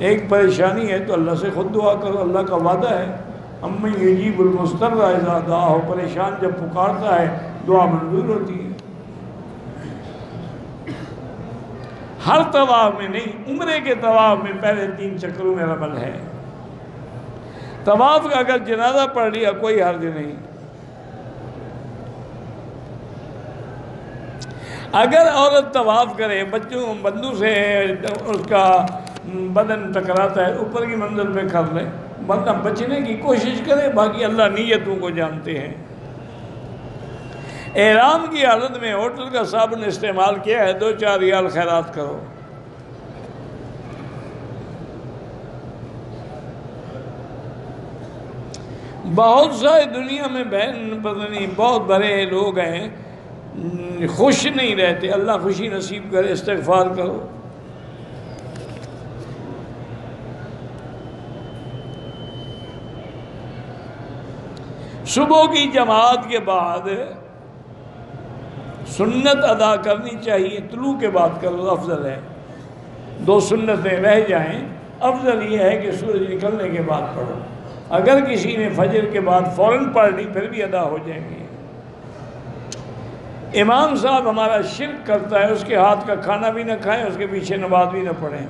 ایک پریشانی ہے تو اللہ سے خود دعا کرو، اللہ کا وعدہ ہے امن یجیب المضطر اذا دعاہ، پریشان جب پکارتا ہے دعا منظور ہوتی ہے۔ ہر طواف میں نہیں، عمرے کے طواف میں پہلے 3 چکروں میں رمل ہے۔ طواف کا اگر جنازہ پڑھ لیا کوئی حرج نہیں۔ اگر عورت طواف کرے بندوں سے اس کا بدن ٹکراتا ہے، اوپر کی منزل پہ کر لے، ورنہ بچنے کی کوشش کرے، باقی اللہ نیتوں کو جانتے ہیں۔ احرام کی حالت میں ہوٹل کا صابن استعمال کیا ہے، 2-4 ریال خیرات کرو۔ بہت سارے دنیا میں بہن پتہ نہیں بہت بڑے لوگ ہیں خوش نہیں رہتے، اللہ خوشی نصیب کرے، استغفار کرو۔ صبح کی جماعت کے بعد سنت ادا کرنی چاہیے، طلوع کے بعد کرو افضل ہے۔ 2 سنتیں رہ جائیں، افضل یہ ہے کہ سورج نکلنے کے بعد پڑھو۔ اگر کسی نے فجر کے بعد فوراً پڑھ لی پھر بھی ادا ہو جائیں گے۔ امام صاحب ہمارا شرک کرتا ہے، اس کے ہاتھ کا کھانا بھی نہ کھائیں، اس کے پیچھے نماز بھی نہ پڑھیں۔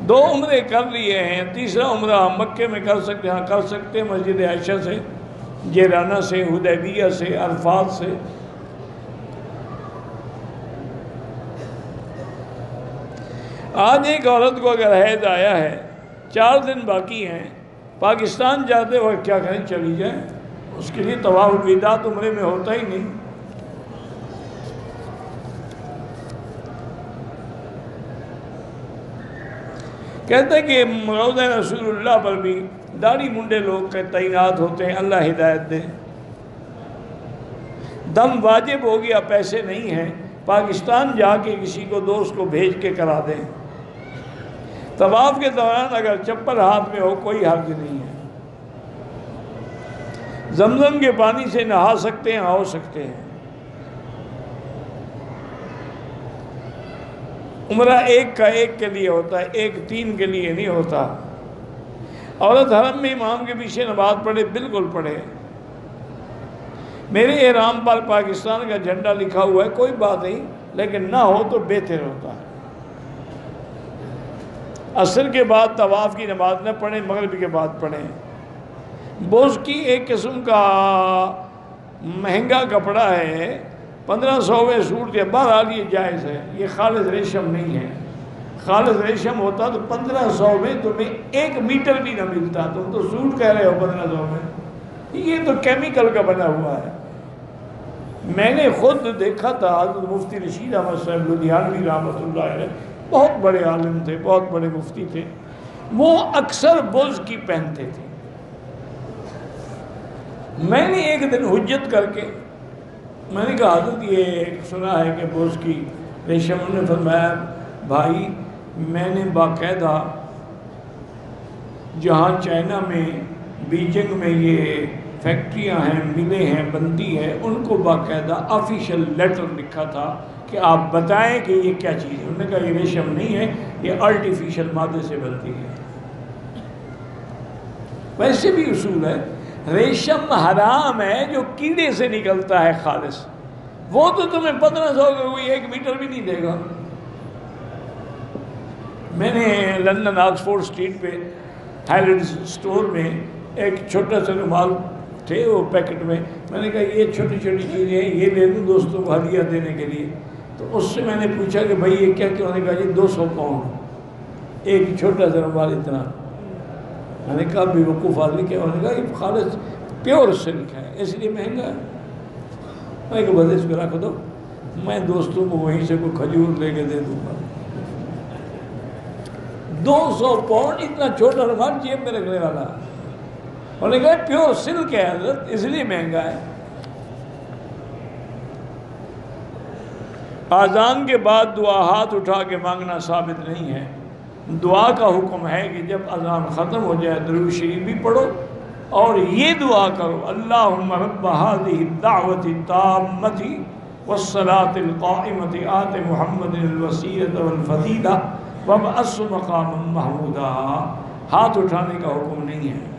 2 عمرے کر لیے ہیں، تیسرا عمرہ ہم مکے میں کر سکتے ہیں، کر سکتے ہیں مسجد عائشہ سے، جیرانہ سے، حدیبیہ سے، عرفات سے۔ آج ایک عورت کو اگر حیض آیا ہے، 4 دن باقی ہیں، پاکستان جاتے وقت کیا کریں؟ چلی جائیں، اس کے لیے طواف الوداع عمرے میں ہوتا ہی نہیں۔ کہتے ہیں کہ روضہ رسول اللہ پر بھی داڑھی منڈے لوگ تعینات ہوتے ہیں، اللہ ہدایت دے۔ دم واجب ہو گیا، پیسے نہیں ہیں، پاکستان جا کے کسی کو دوست کو بھیج کے کرا دیں۔ طواف کے دوران اگر چپل ہاتھ میں ہو کوئی حرج نہیں ہے۔ زمزم کے پانی سے نہا سکتے ہیں، ہو سکتے ہیں۔ عمرہ ایک کا ایک کے لیے ہوتا ہے، ایک 3 کے لیے نہیں ہوتا۔ عورت حرم میں امام کے پیچھے نماز پڑھے، بالکل پڑھے۔ میرے احرام پر پاکستان کا جھنڈا لکھا ہوا ہے، کوئی بات نہیں، لیکن نہ ہو تو بہتر ہوتا ہے۔ عصر کے بعد طواف کی نماز نہ پڑھیں، مغرب کے بعد پڑھیں۔ بوز کی ایک قسم کا مہنگا کپڑا ہے، 1500 میں سوٹ دیا، بہرحال یہ جائز ہے، یہ خالص ریشم نہیں ہے۔ خالص ریشم ہوتا تو 1500 میں تمہیں 1 میٹر بھی نہ ملتا، تم تو سوٹ کہہ رہے ہو 1500 میں، یہ تو کیمیکل کا بنا ہوا ہے۔ میں نے خود دیکھا تھا، حضرت مفتی رشید احمد صاحب لدھیانوی رحمۃ اللہ علیہ، بہت بڑے عالم تھے، بہت بڑے مفتی تھے، وہ اکثر بوز کی پہنتے تھے۔ میں نے ایک دن حجت کر کے میں نے کہا حضرت یہ سنا ہے کہ بوز کی ریشم، انہوں نے فرمایا بھائی میں نے باقاعدہ جہاں چائنا میں بیجنگ میں یہ فیکٹریاں ہیں، ملیں ہیں، بنتی ہے، ان کو باقاعدہ آفیشل لیٹر لکھا تھا کہ آپ بتائیں کہ یہ کیا چیز ہے۔ انہوں نے کہا یہ ریشم نہیں ہے، یہ آرٹیفیشل مادے سے بنتی ہے۔ ویسے بھی اصول ہے، ریشم حرام ہے جو کیڑے سے نکلتا ہے خالص، وہ تو تمہیں 1500 کا کوئی 1 میٹر بھی نہیں دے گا۔ میں نے لندن آکسفورڈ اسٹریٹ پہ ہائیلینڈز اسٹور میں ایک چھوٹا سا رومال تھے وہ پیکٹ میں نے کہا یہ چھوٹی چھوٹی چیزیں ہیں، یہ لے لوں دوستوں کو ہدیہ دینے کے لیے۔ تو اس سے میں نے پوچھا کہ بھائی یہ کیا انہوں نے کہا جی 200 پاؤنڈ ایک چھوٹا سا رومال اتنا۔ میں نے کہا بے وقوف آدمی کیا؟ انہوں نے کہا یہ خالص پیور سلک ہے اس لیے مہنگا ہے۔ میں نے کہا بس اس کو رکھ دو، میں دوستوں کو وہیں سے کوئی کھجور لے کے دے دوں گا۔ 200 پاؤنڈ اتنا چھوٹا رومال جیب میں رکھنے والا۔ انہوں نے کہا پیور سلک ہے حضرت اس لیے مہنگا ہے۔ اذان کے بعد دعا ہاتھ اٹھا کے مانگنا ثابت نہیں ہے۔ دعا کا حکم ہے کہ جب اذان ختم ہو جائے درود شریف بھی پڑھو اور یہ دعا کرو اللہم رب هذه الدعوة التامة والصلاة القائمة آت محمد الوسیلة والفضیلة وَبْعَثْهُ مَقَامًا مَحْمُودًا، ہاتھ اٹھانے کا حکم نہیں ہے۔